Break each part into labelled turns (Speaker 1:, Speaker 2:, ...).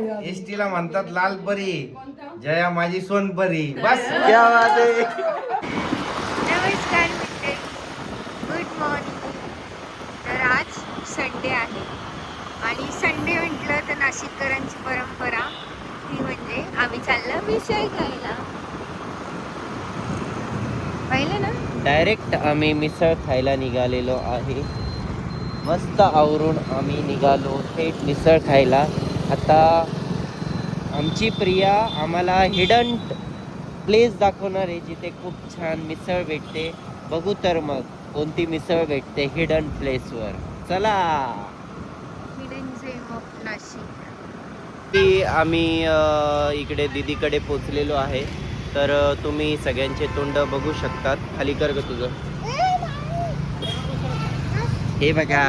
Speaker 1: एसटीला म्हणतात लाल परी, जया माझी सोनपरी. बस
Speaker 2: क्या बात आहे.
Speaker 3: नमस्कार मित्र, गुड मॉर्निंग. तर आज संडे आहे आणि संडे म्हटलं तर नाशिककरांची परंपरा ती म्हणजे आम्ही चाललो मिसळ खायला. पाहिलं ना,
Speaker 2: डायरेक्ट आम्ही मिसळ खायला निघालेलो आहे. मस्त आवरून आम्ही निघालो थेट मिसळ खायला. आता आमची प्रिया आम्हाला हिडन प्लेस दाखवणार आहे जिथे खूप छान मिसळ भेटते. बघू तर मग कोणती मिसळ भेटते हिडन प्लेसवर. चला.
Speaker 3: Hidden gem of Nashik.
Speaker 2: की आम्ही इकडे दीदीकडे पोचलेलो आहे. तर तुम्ही सगळ्यांचे तोंड बघू शकतात. खाली कर ग तुझं. हे बघा,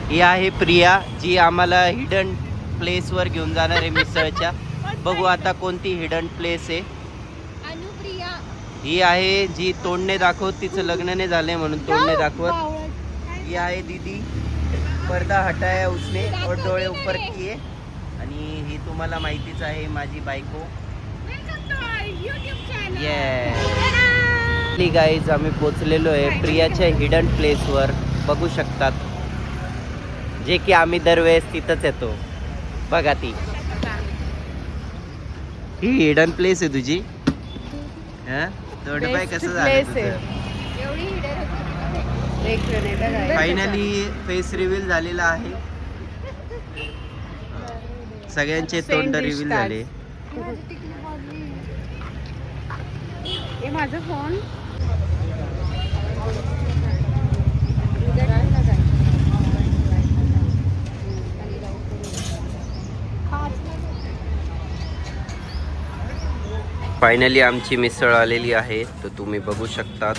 Speaker 2: ही आहे प्रिया जी आम्हाला हिडन प्लेसवर घेऊन जाणार आहे मिसळच्या. बघू आता कोणती हिडन प्लेस आहे.
Speaker 3: अनुप्रिया
Speaker 2: ही आहे जी तोंडने दाखवत, तिचं लग्न नाही झालंय म्हणून तोंडने दाखवत. ही आहे दीदी, पर्दा हटाया उसने और डोळे ऊपर किए. आणि ही तुम्हाला माहितीच आहे माझी बायको. येस गाईज, आम्ही पोचलेलो आहे प्रियाच्या हिडन प्लेसवर. बघू शकतात, जे की आम्ही दरवेळेस तिथंच येतो. बघा ती, ही हिडन प्लेस आहे तुझी. थोडं पाय कसं झालं
Speaker 3: एवढी हिडन होती.
Speaker 2: फायनली फेस रिव्हील झालेला आहे. सगळ्यांचे तोंड रिव्हील झाले.
Speaker 3: माझा फोन
Speaker 2: फायनली आमची मिसळ आलेली आहे, तर तुम्ही बघू शकतात.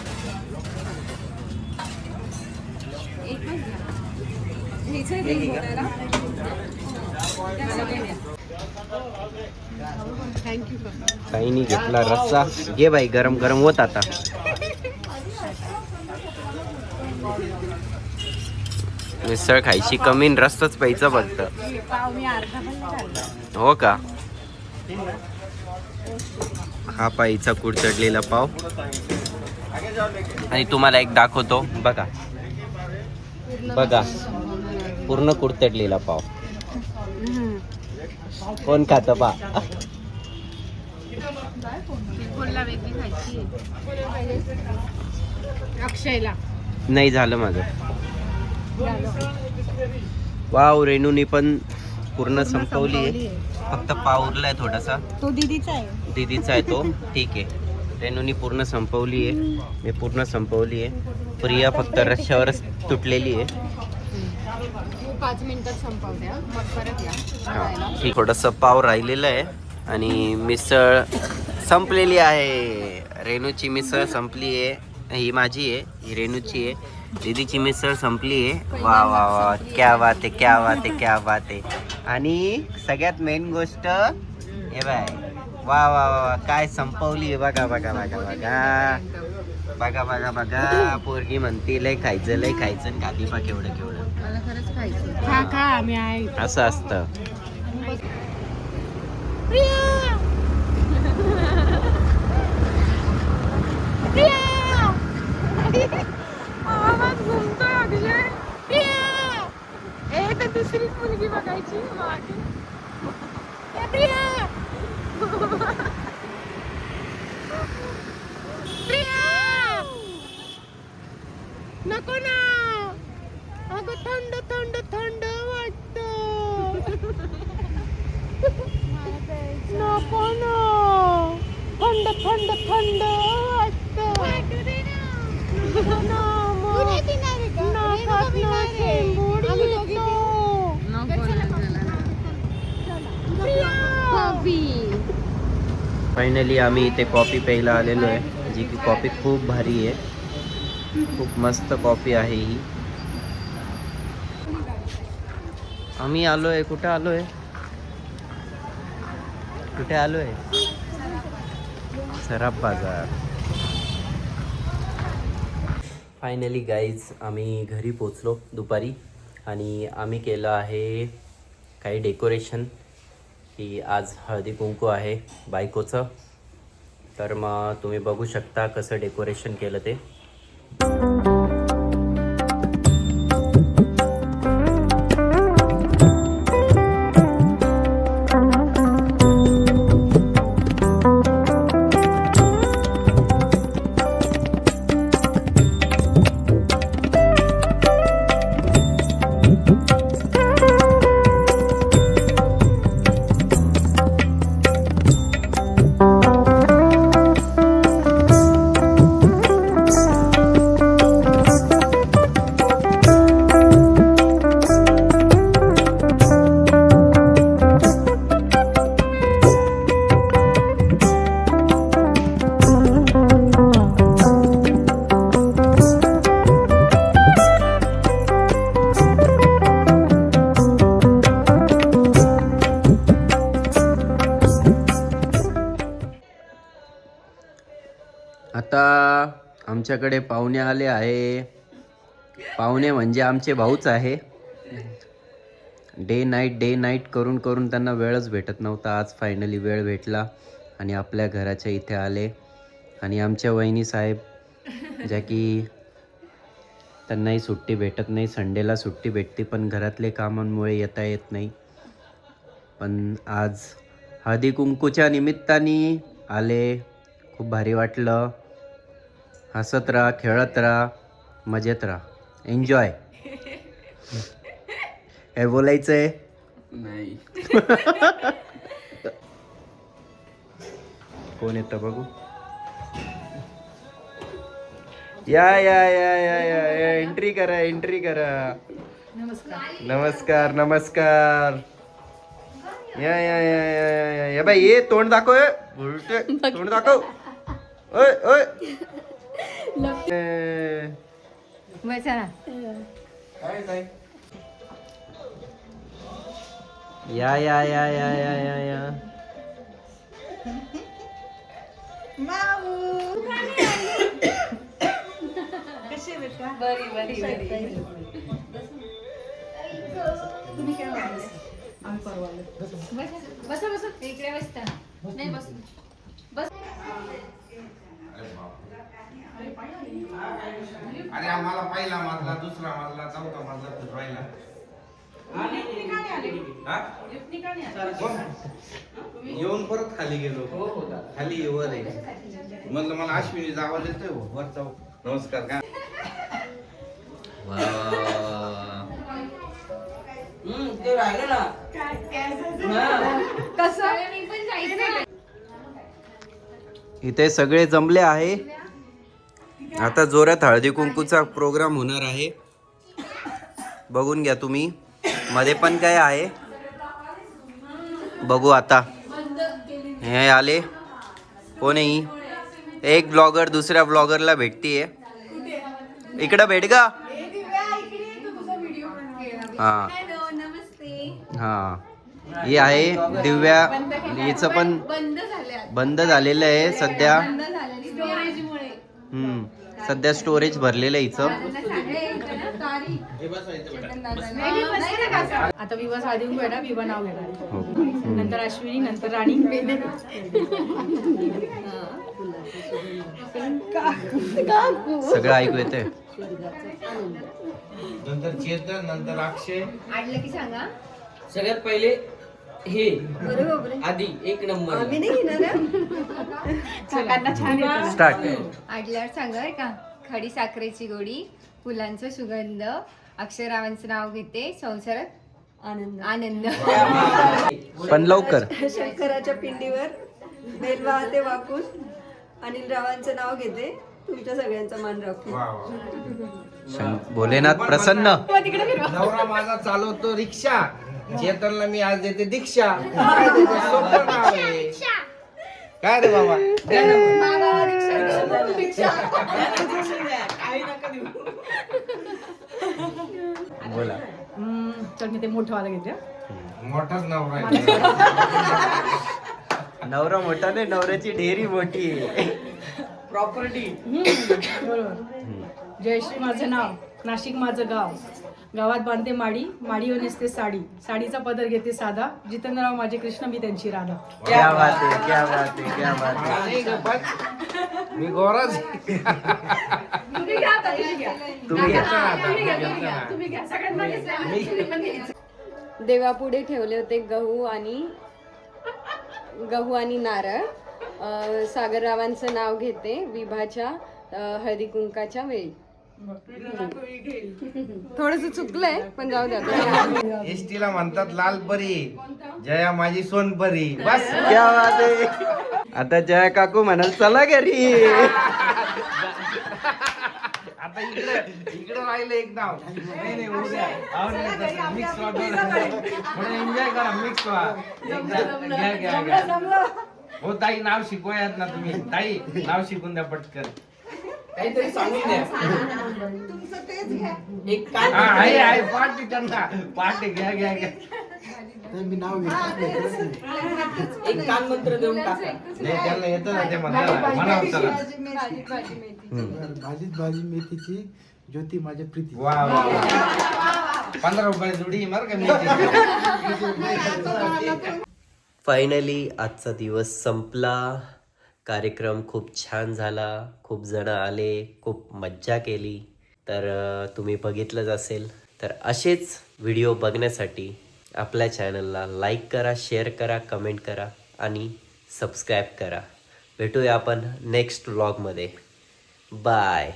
Speaker 2: काही नाही घेतला रस्सा. घे बाई, गरम गरम होत आता. मिसळ खायची कमी, रस्ताच प्यायचा फक्त. हो का. हा पायीचा कुड चढलेला पाव. आणि तुम्हाला एक दाखवतो, बघा बघा, पूर्ण कुडतडलेला पाव. कोण खात पा.
Speaker 3: अक्षयला
Speaker 2: नाही झालं माझं. वाव, रेणूनी पण पूर्ण संपवली आहे. फक्त पाव उरलाय थोडासा.
Speaker 3: तो दीदीचा आहे.
Speaker 2: दीदीचा आहे तो. ठीक आहे. रेणूनी पूर्ण संपवली आहे, मी पूर्ण संपवली आहे. प्रिया फक्त रश्श्यावरच तुटलेली आहे.
Speaker 3: 5 मिनिटात संपवते मग परत या.
Speaker 2: हां ठीक. थोडंसं पाव राहिलेलं आहे आणि मिसळ संपलेली आहे. रेणूची मिसळ संपली आहे. ही माझी आहे, ही रेणूची आहे. दीदीची मिसळ संपली आहे. वा वा वा, क्या बात आहे, क्या बात आहे, क्या बात आहे. आणि सगळ्यात मेन गोष्ट हे बाय, वा वा वा, काय संपवली आहे. बघा बघा बघा बघा बघा बघा बघा. पोरगी म्हणते लय खायचं, लय खायचं. आणि खाली बा केवढं केवढं.
Speaker 3: मला खरंच खायचं. खा खा, आम्ही आहे.
Speaker 2: असं असतं.
Speaker 3: आवाज घुमतोय अक्षय. ए, तर दुसरीच मुलगी बघायची मागे. प्रिया, प्रिया, नको ना. अगं थंड थंड थंड वाटत. नको ना, थंड थंड थंड वाटत.
Speaker 2: फायनली आम्ही इथे कॉफी प्यायला आलेलो आहे, जी की कॉफी खूप भारी आहे. खूप मस्त कॉफी आहे ही. आम्ही आलोय, कुठे आलोय, कुठे आलोय. सराफ बाजार. फायनली गाईज आम्ही घरी पोचलो दुपारी. आणि आम्ही केलं आहे काही डेकोरेशन की आज हळदी कुंकू आहे बायकोचं. तर मग तुम्ही बघू शकता कसं डेकोरेशन केलं ते. आता आमच्याकडे पाहुणे आले आहे. पाहुणे म्हणजे आमचे भाऊच आहे. डे नाईट करून करून त्यांना वेळच भेटत नव्हता. आज फायनली वेळ भेटला आणि आपल्या घराच्या इथे आले. आणि आमच्या वहिनी साहेब ज्या की त्यांनाही सुट्टी भेटत नाही. संडेला सुट्टी भेटते पण घरातले कामांमुळे येता येत नाही. पण आज हळदी कुंकूच्या निमित्ताने आले. खूप भारी वाटलं. हसत राहा, खेळत राहा, मजेत राहा, एन्जॉय. काय बोलायचंय?
Speaker 4: नाही.
Speaker 2: कोण येतं बघू. या या या या या एंट्री करा, एंट्री करा. नमस्कार नमस्कार. या या या या या बाई ये तोंड दाखव. उलटे तोंड दाखव. ओय ओय.
Speaker 3: बसा ना.
Speaker 2: या या या या या या या.
Speaker 3: बरी बरी बरी. बसा बसा इकडे बसता. नाही बस बस.
Speaker 1: अरे आम्हाला पहिला मजला, दुसरा मजला, चौथा मजला फिरवायला. हा? कोण? येऊन परत खाली गेलो. खाली वर आहे म्हणलं मला अश्विनी जावं देतोय वर जाऊ. नमस्कार का.
Speaker 4: ते राहिलं ना.
Speaker 3: कसं मी पण जायचं.
Speaker 2: इथे सगळे जमले आहे. आता जोरात हळदी कुंकूचा प्रोग्राम होणार आहे. बघून घ्या तुम्ही. मध्ये पण काय आहे बघू. आता हे आले. कोण आहे? एक ब्लॉगर दुसऱ्या ब्लॉगरला भेटतीये. इकडं भेट का. हा हा. ही आहे दिव्या. हिचं पण बंद झालेलं आहे सध्या. सध्या स्टोरेज भरलेलं आहे हिचं.
Speaker 5: आता विवाह साधी बेटा विवाह नाव घेणार. नंतर अश्विनी, नंतर राणी.
Speaker 2: सगळं ऐकू येते.
Speaker 1: नंतर चेतन, नंतर अक्षय.
Speaker 3: आडलं की सांगा.
Speaker 4: सगळ्यात पहिले हे आधी एक नंबर.
Speaker 2: स्टार्ट.
Speaker 3: आडल्यावर सांगा बरं का. खडी साखरेची गोडी, फुलांचा सुगंध, अक्षरावांचं नाव घेते, संसारात आनंद.
Speaker 2: पण लवकर.
Speaker 6: शंकराच्या पिंडीवर बेल वाहते वाकून अनिल रावांचं नाव घेते, तुमच्या सगळ्यांचा मान राखून.
Speaker 1: वा वा.
Speaker 2: भोलेनाथ प्रसन्न.
Speaker 1: नवरा माझा चालवतो रिक्षा, चेतनला मी आज देते दीक्षा. काय तुझं सोपं नाव आहे. काय रे बाबा.
Speaker 2: बोला.
Speaker 5: तर मी ते मोठं वाला घेते.
Speaker 1: मोठाच नवरा आहे.
Speaker 2: नवरा मोठा नाही, नवऱ्याची ढेरी मोठी आहे.
Speaker 4: प्रॉपर्टी.
Speaker 5: बरोबर. जयश्री माझं नाव, नाशिक माझं गाव, गावात बांधते माडी माडीवर नेसते साडी साडीचा पदर घेते साधा जितेंद्रराव माझे कृष्ण मी त्यांची राधा.
Speaker 2: क्या बात आहे, क्या बात आहे, क्या बात आहे.
Speaker 1: नाही ग, बस. मी गोराच
Speaker 5: तुम्ही घ्या आता, तुम्ही घ्या.
Speaker 2: तुम्ही घ्या.
Speaker 5: तुम्ही घ्या, तुम्ही घ्या, तुम्ही घ्या. सगळ्यांना घेतलं. तुम्ही पण घ्यायचं.
Speaker 6: देवापुढे ठेवले होते गहू आणि नारळ. सागररावांचं नाव घेते विभाच्या हळदी कुंकाच्या वेळी. थोडस चुकलंय पण जाऊ द्या.
Speaker 1: एसटीला म्हणतात लाल परी, जया माझी सोनपरी. बस.
Speaker 2: क्या बात आहे. आता जया काकू म्हणाल चला घरी.
Speaker 1: आता इकडे राहिलं एक नाव. नाही उद्या मिक्स थोडं एन्जॉय करा. मिक्स घ्या. हो ताई, नाव शिकवायात ना तुम्ही. ताई नाव शिकून द्या पटकन.
Speaker 4: काहीतरी सांगून द्या. एक कान
Speaker 1: हा आहे पाठ त्यांना पाठ घ्या.
Speaker 4: एक कान मंत्र देऊन टाका.
Speaker 1: नाही त्यांना येतं ना ते म्हणतात म्हणावं चला.
Speaker 7: भाजी मेथीची ज्योती माझ्या प्रीती.
Speaker 1: वा 15 रुपये जुडी मार का मी.
Speaker 2: फायनली आजचा दिवस संपला. कार्यक्रम खूप छान झाला. खूप जण आले, खूप मज्जा केली. तर तुम्ही बघितलंच असेल. तर असेच व्हिडिओ बघण्यासाठी आपल्या चॅनलला लाईक करा, शेअर करा, कमेंट करा आणि सबस्क्राईब करा. भेटूया आपण नेक्स्ट व्लॉगमध्ये. बाय.